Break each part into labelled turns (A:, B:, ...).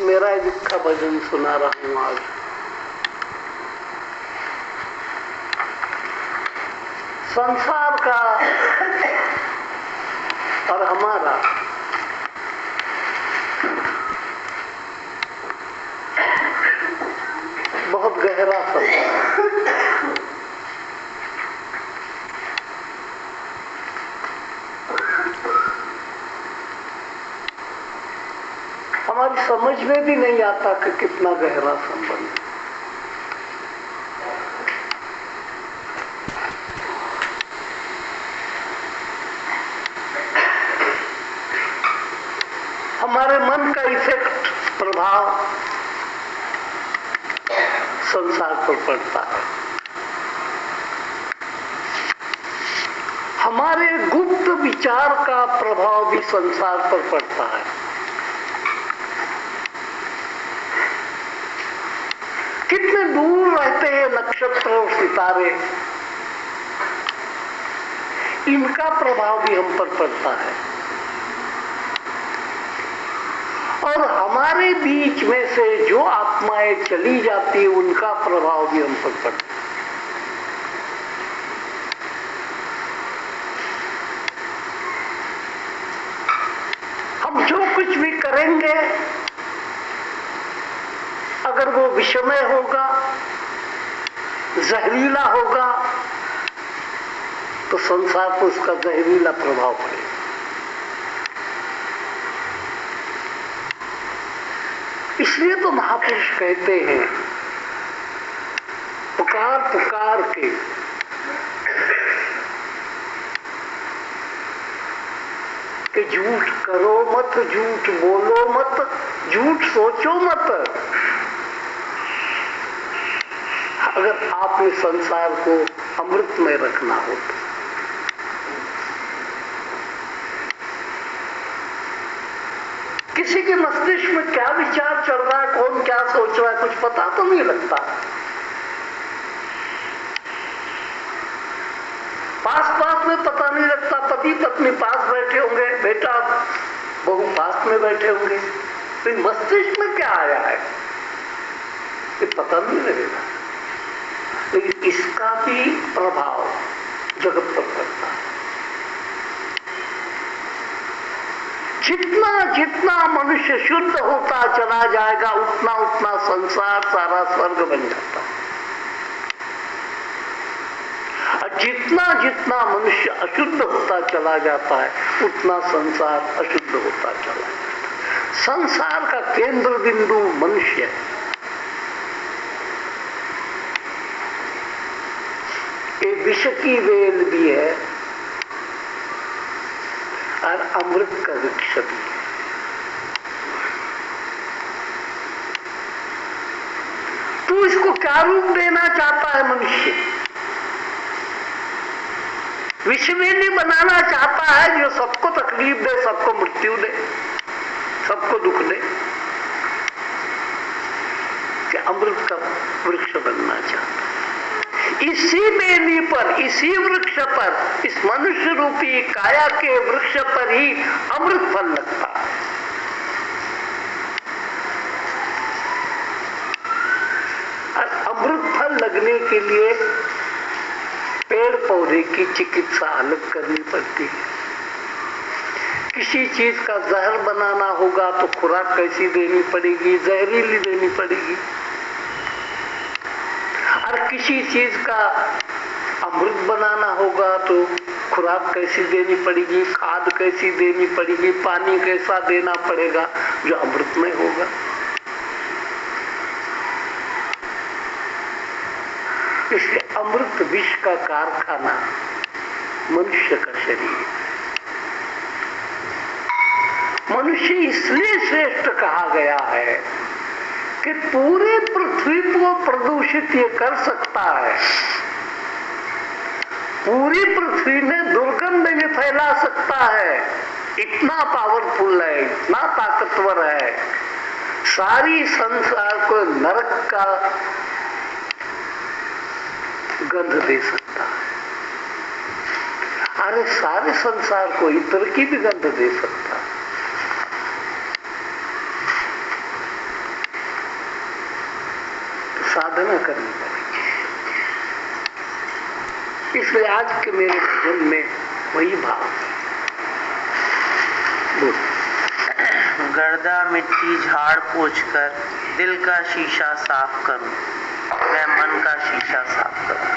A: मेरा दुख का भजन सुना रहा हूं आज। संसार का और हमारा बहुत गहरा संबंध। हमारी समझ में भी नहीं आता कि कितना गहरा संबंध है। हमारे मन का इफेक्ट, प्रभाव संसार पर पड़ता है। हमारे गुप्त विचार का प्रभाव भी संसार पर पड़ता है। कितने दूर रहते हैं नक्षत्र और सितारे, इनका प्रभाव भी हम पर पड़ता है। और हमारे बीच में से जो आत्माएं चली जाती है, उनका प्रभाव भी हम पर पड़ता है। हम जो कुछ भी करेंगे, अगर वो विषमय होगा, जहरीला होगा, तो संसार पर उसका जहरीला प्रभाव पड़ेगा। इसलिए तो महापुरुष कहते हैं, पुकार पुकार के कि झूठ करो मत, झूठ बोलो मत, झूठ सोचो मत। अगर आपने संसार को अमृत में रखना हो तो किसी के मस्तिष्क में क्या विचार चल रहा है, कौन क्या सोच रहा है, कुछ पता तो नहीं लगता। पास में पता नहीं लगता। पति पत्नी पास बैठे होंगे, बेटा बहू पास में बैठे होंगे, तो मस्तिष्क में क्या आया है ये पता नहीं लगेगा। लेकिन इसका भी प्रभाव जगत पर पड़ता है। जितना जितना मनुष्य शुद्ध होता चला जाएगा, उतना उतना संसार सारा स्वर्ग बन जाता है। और जितना जितना मनुष्य अशुद्ध होता चला जाता है, उतना संसार अशुद्ध होता चला जाता है। संसार का केंद्र बिंदु मनुष्य है। एक विष की वेल भी है और अमृत का वृक्ष भी है। तो इसको क्या रूप देना चाहता है मनुष्य? विषवेली बनाना चाहता है जो सबको तकलीफ दे, सबको मृत्यु दे, सबको दुख दे, कि अमृत का वृक्ष बनना चाहता है। इसी बेली पर, इसी वृक्ष पर, इस मनुष्य रूपी काया के वृक्ष पर ही अमृत फल लगता है। और अमृत फल लगने के लिए पेड़ पौधे की चिकित्सा अलग करनी पड़ती है। किसी चीज का जहर बनाना होगा तो खुराक कैसी देनी पड़ेगी? जहरीली देनी पड़ेगी। और किसी चीज का अमृत बनाना होगा तो खुराक कैसी देनी पड़ेगी, खाद कैसी देनी पड़ेगी, पानी कैसा देना पड़ेगा जो अमृत में होगा। इसलिए अमृत विष का कारखाना मनुष्य का शरीर। मनुष्य इसलिए श्रेष्ठ कहा गया है कि पूरी पृथ्वी को प्रदूषित ये कर सकता है। पूरी पृथ्वी में दुर्गंध ये फैला सकता है। इतना पावरफुल है, इतना ताकतवर है, सारी संसार को नरक का गंध दे सकता है। अरे सारे संसार को इत्र की भी गंध दे सकता है। साधना करनी पड़ेगी। इसलिए आज के मेरे भजन में वही भाव है।
B: गर्दा मिट्टी झाड़ पोंछ कर दिल का शीशा साफ करूं, मैं मन का शीशा साफ करूं।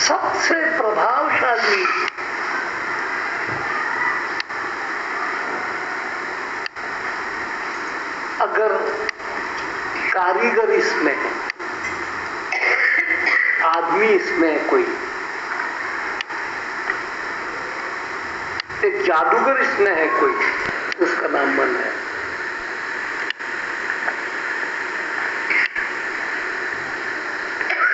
A: सबसे प्रभावशाली अगर कारीगर इसमें है, आदमी इसमें है, कोई एक जादूगर इसमें है कोई, उसका नाम मन है।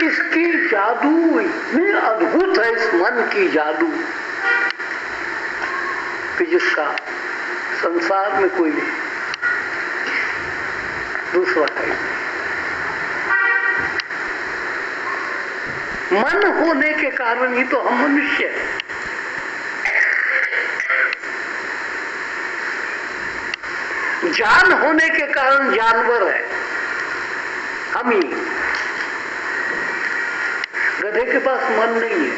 A: इसकी जादू इतनी अद्भुत है, इस मन की जादू, कि जिसका संसार में कोई नहीं, दूसरा है। मन होने के कारण ही तो हम मनुष्य हैं। जान होने के कारण जानवर है हम ही। गधे के पास मन नहीं है,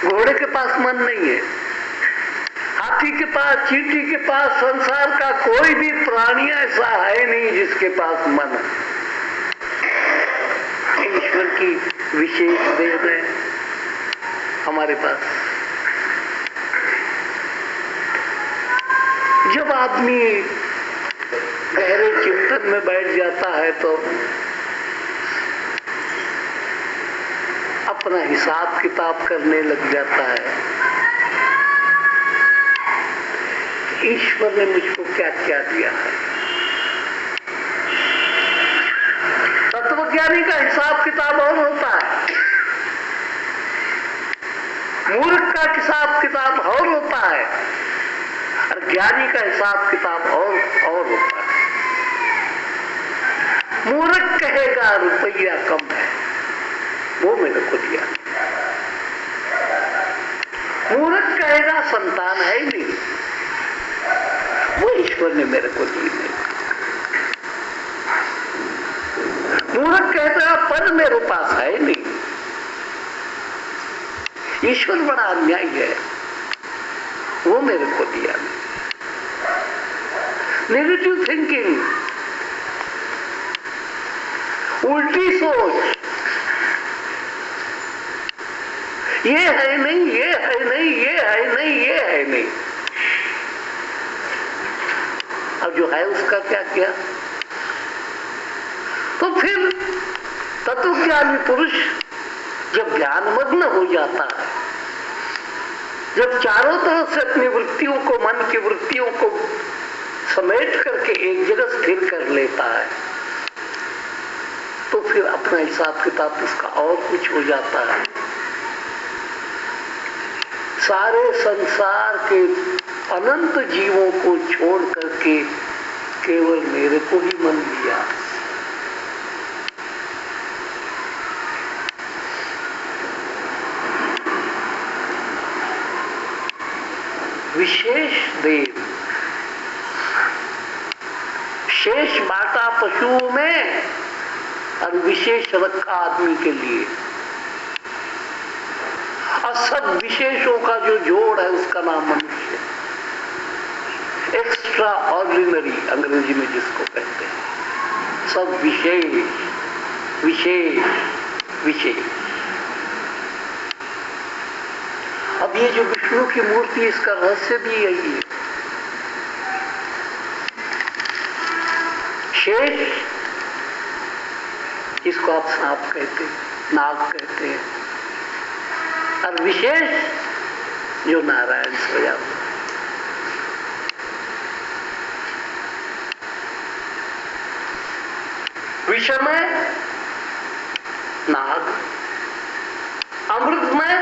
A: घोड़े के पास मन नहीं है, हाथी के पास, चींटी के पास, संसार का कोई भी प्राणी ऐसा है नहीं जिसके पास मन है। ईश्वर की विशेष देन है हमारे पास। जब आदमी गहरे चिंतन में बैठ जाता है तो अपना हिसाब किताब करने लग जाता है, ईश्वर ने मुझको क्या क्या दिया है। तत्वज्ञानी का हिसाब किताब और होता है, मूर्ख का हिसाब किताब और होता है, और ज्ञानी का हिसाब किताब और होता है। मूर्ख कहेगा रुपया कम है, वो मेरे को दिया। मूर्ख कहेगा संतान है ही नहीं, वो ईश्वर ने मेरे को दी नहीं। मूर्ख कहता पद मेरे पास है ही नहीं, ईश्वर बड़ा अन्यायी है, वो मेरे को दिया नहीं। नेगेटिव थिंकिंग, उल्टी सोच, ये है नहीं, ये है नहीं, ये है नहीं, ये है नहीं। अब जो है उसका क्या किया? तो फिर तत्वज्ञानी पुरुष जब ज्ञानमग्न हो जाता है, जब चारों तरफ से अपनी वृत्तियों को, मन की वृत्तियों को समेट करके एक जगह स्थिर कर लेता है, तो फिर अपना हिसाब किताब उसका और कुछ हो जाता है। सारे संसार के अनंत जीवों को छोड़ करके केवल मेरे को ही मन दिया। विशेष देव शेष बाटा पशुओं में और विशेष रखा आदमी के लिए, और सब विशेषों का जो जोड़ है उसका नाम मनुष्य। एक्स्ट्रा ऑर्डिनरी अंग्रेजी में जिसको कहते हैं, सब विशेष विशेष विशेष। अब ये जो विष्णु की मूर्ति, इसका रहस्य भी यही है। शेष, इसको आप सांप कहते हैं, नाग कहते हैं, और विशेष जो नारायण स्वयं। विष में नाग, अमृत में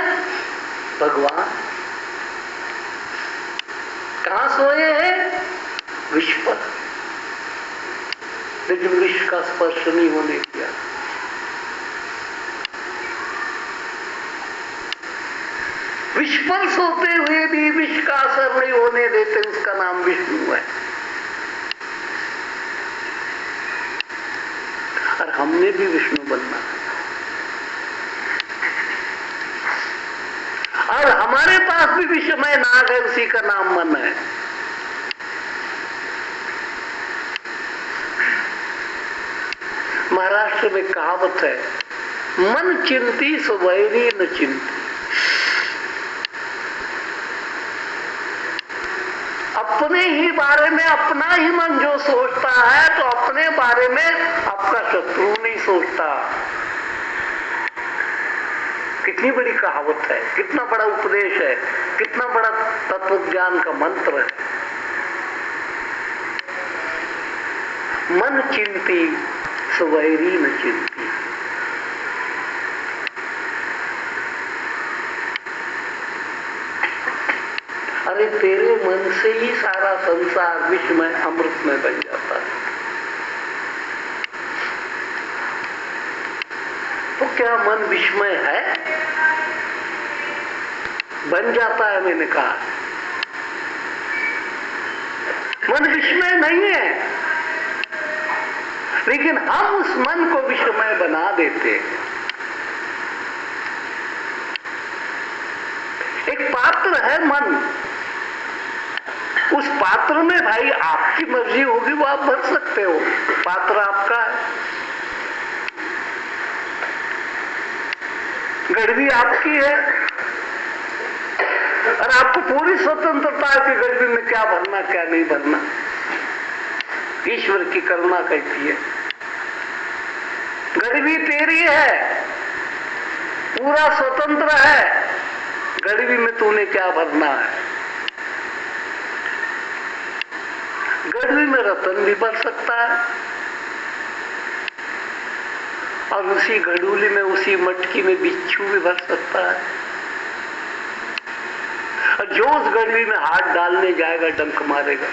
A: भगवान। कहां सोए हैं? विष पर, लेकिन विष का स्पर्श नहीं होने दिया। विष पर सोते हुए भी विष का असर नहीं होने देते, उसका नाम विष्णु है। हमने भी विष्णु बनना है। और हमारे पास भी विषमय नाग है, उसी का नाम मन है। महाराष्ट्र में कहावत है, मन चिंती सो वैरी न चिंती। अपने ही बारे में अपना ही मन जो सोचता है, तो अपने बारे में आपका शत्रु नहीं सोचता। कितनी बड़ी कहावत है, कितना बड़ा उपदेश है, कितना बड़ा तत्व ज्ञान का मंत्र है। मन चिंती सो वैरी न चिंती। अरे तेरे मन से ही सारा संसार विषमय अमृतमय बन जाता है। तो क्या मन विषमय है? बन जाता है, मैंने कहा। मन विषमय नहीं है, लेकिन हम उस मन को विषमय बना देते हैं। एक पात्र है मन, उस पात्र में भाई आपकी मर्जी होगी वो आप भर सकते हो, पात्र आपका है। गड़बी आपकी है और आपको पूरी स्वतंत्रता है कि गड़बी में क्या भरना क्या नहीं भरना। ईश्वर की करुणा कहती है, गड़बी तेरी है, पूरा स्वतंत्र है, गड़बी में तूने क्या भरना है। गड़बी में रतन भी भर सकता है और उसी घड़ूली में, उसी मटकी में बिच्छू भी भर सकता है। और जो उस गड़बी में हाथ डालने जाएगा डंक मारेगा।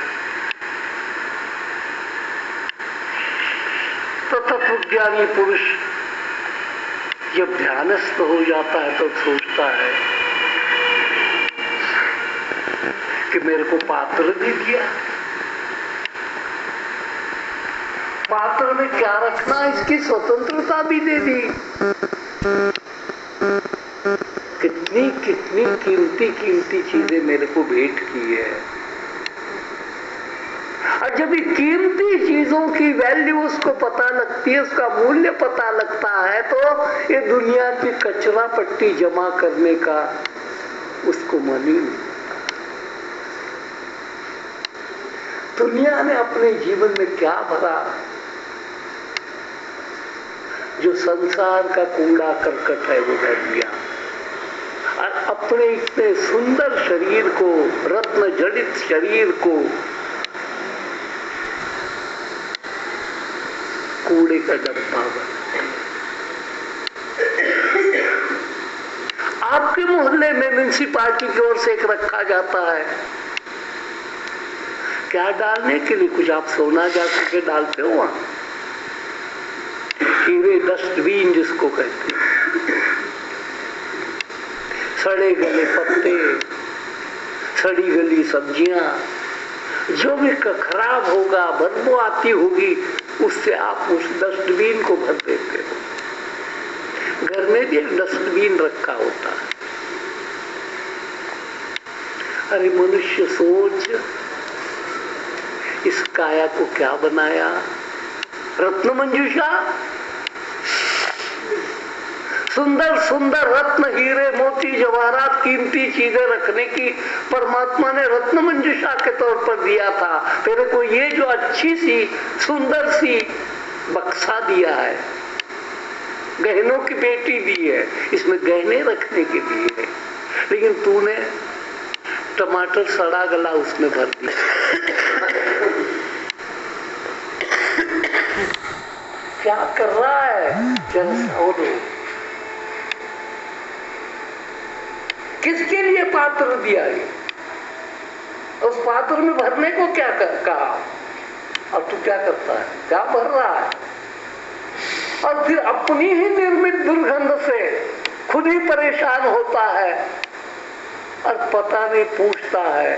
A: तो तत्वज्ञानी पुरुष जब ध्यानस्थ हो जाता है तो सोचता है कि मेरे को पात्र भी दिया, पात्र में क्या रखना इसकी स्वतंत्रता भी दे दी। कितनी कितनी कीमती कीमती चीजें मेरे को भेंट की है। और जब ये कीमती चीजों की वैल्यू उसको पता लगती है, उसका मूल्य पता लगता है, तो ये दुनिया की कचरा पट्टी जमा करने का उसको मन ही नहीं। दुनिया ने अपने जीवन में क्या भरा जो संसार का कूड़ा करकट है वो भर दिया, और अपने इतने सुंदर शरीर को, रत्न जड़ित शरीर को कूड़े का डब्बा बना। आपके मोहल्ले में म्युनिसिपालिटी की ओर से एक रखा जाता है, क्या डालने के लिए? कुछ आप सोना जाकर के डालते हो वहां, हीरे डस्टबिन जिसको कहते हैं। सड़े गले पत्ते, सड़ी गली सब्जियां, जो भी खराब होगा, बदबू आती होगी, उससे आप उस डस्टबिन को भर देते हो। घर में भी एक डस्टबिन रखा होता है। अरे मनुष्य सोच, इस काया को क्या बनाया? रत्न मंजूषा, सुंदर सुंदर रत्न, हीरे, मोती, जवाहरात, कीमती चीजें रखने की परमात्मा ने रत्न मंजूषा के तौर पर दिया था। तेरे को ये जो अच्छी सी सुंदर सी बक्सा दिया है, गहनों की पेटी दी है, इसमें गहने रखने के लिए, लेकिन तूने टमाटर सड़ा गला उसमें भर दिया। क्या कर रहा है? जरा किसके लिए पात्र दिया ये? उस पात्र में भरने को क्या कहा, और तू क्या करता है? क्या भर रहा है? और फिर अपनी ही निर्मित दुर्गंध से खुद ही परेशान होता है और पता नहीं पूछता है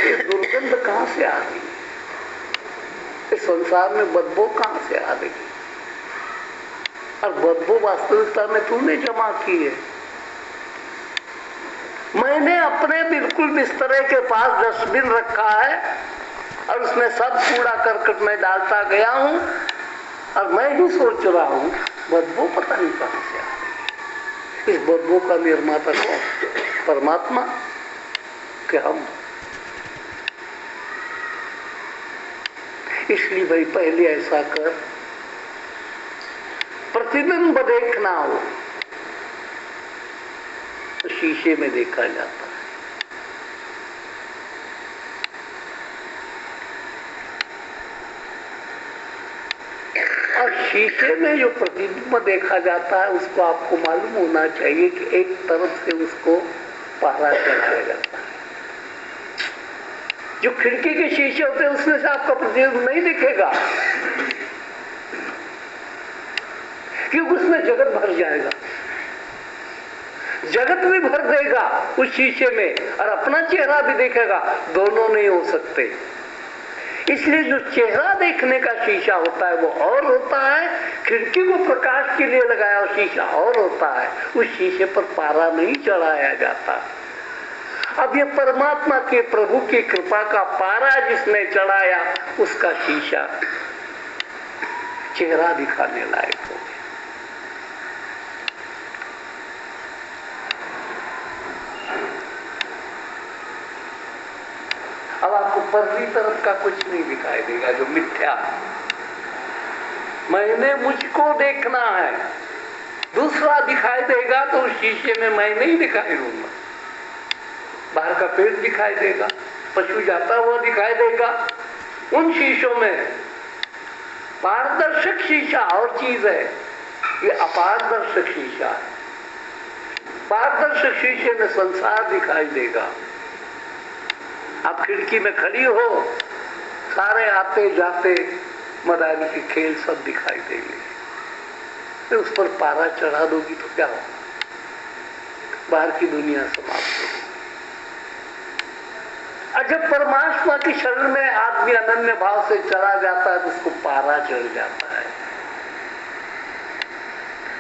A: ये दुर्गंध कहां से आ रही, इस संसार में बदबू कहां से आ रही। और बदबू वास्तविकता में तूने जमा की है। मैंने अपने बिल्कुल बिस्तरे के पास डस्टबिन रखा है और उसमें सब कूड़ा करकट में डालता गया हूं और मैं ही सोच रहा हूं बदबू पता नहीं कहां से आ रही। इस बदबू का निर्माता कौन? परमात्मा कि हम? इसलिए भाई पहले ऐसा कर, प्रतिबिंब देखना हो तो शीशे में देखा जाता है। और शीशे में जो प्रतिबिंब देखा जाता है उसको आपको मालूम होना चाहिए कि एक तरफ से उसको पहरा चढ़ाया जाता है। जो खिड़की के शीशे होते हैं उसमें से आपका प्रतिबिंब नहीं दिखेगा क्योंकि उसमें जगत भर जाएगा, जगत भी भर देगा उस शीशे में और अपना चेहरा भी देखेगा, दोनों नहीं हो सकते। इसलिए जो चेहरा देखने का शीशा होता है वो और होता है, खिड़की को प्रकाश के लिए लगाया हुआ शीशा और होता है। उस शीशे पर पारा नहीं चढ़ाया जाता। अब ये परमात्मा के प्रभु की कृपा का पारा जिसने चढ़ाया उसका शीशा चेहरा दिखाने लायक हो गया। अब आपको परली तरफ का कुछ नहीं दिखाई देगा जो मिथ्या। मैंने मुझको देखना है, दूसरा दिखाई देगा तो उस शीशे में मैं नहीं दिखाई दूंगा। बाहर का पेड़ दिखाई देगा, पशु जाता हुआ दिखाई देगा। उन शीशों में पारदर्शक शीशा और चीज है, ये अपारदर्शक शीशा है। पारदर्शक शीशे में संसार दिखाई देगा। आप खिड़की में खड़ी हो, सारे आते जाते मैदान के खेल सब दिखाई देंगे। तो उस पर पारा चढ़ा दोगी तो क्या होगा? बाहर की दुनिया समाप्त होगी। और जब परमात्मा की शरण में आदमी अनन्य भाव से चला जाता है तो उसको पारा चढ़ जाता है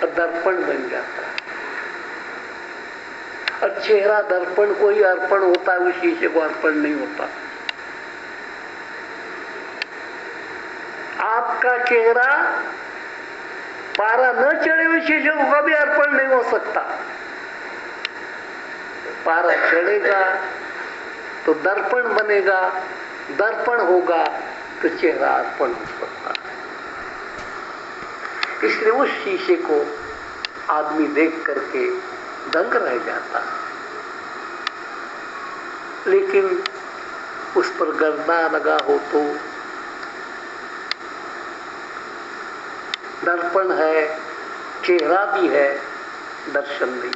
A: और दर्पण बन जाता है। और चेहरा दर्पण को ही अर्पण होता है, उस शीशे को अर्पण नहीं होता। आपका चेहरा पारा न चढ़े हुए शीशे को कभी अर्पण नहीं हो सकता। पारा चढ़ेगा तो दर्पण बनेगा, दर्पण होगा तो चेहरा अर्पण हो सकता है। इसलिए उस शीशे को आदमी देख करके दंग रह जाता है, लेकिन उस पर गर्दा लगा हो तो दर्पण है, चेहरा भी है, दर्शन नहीं।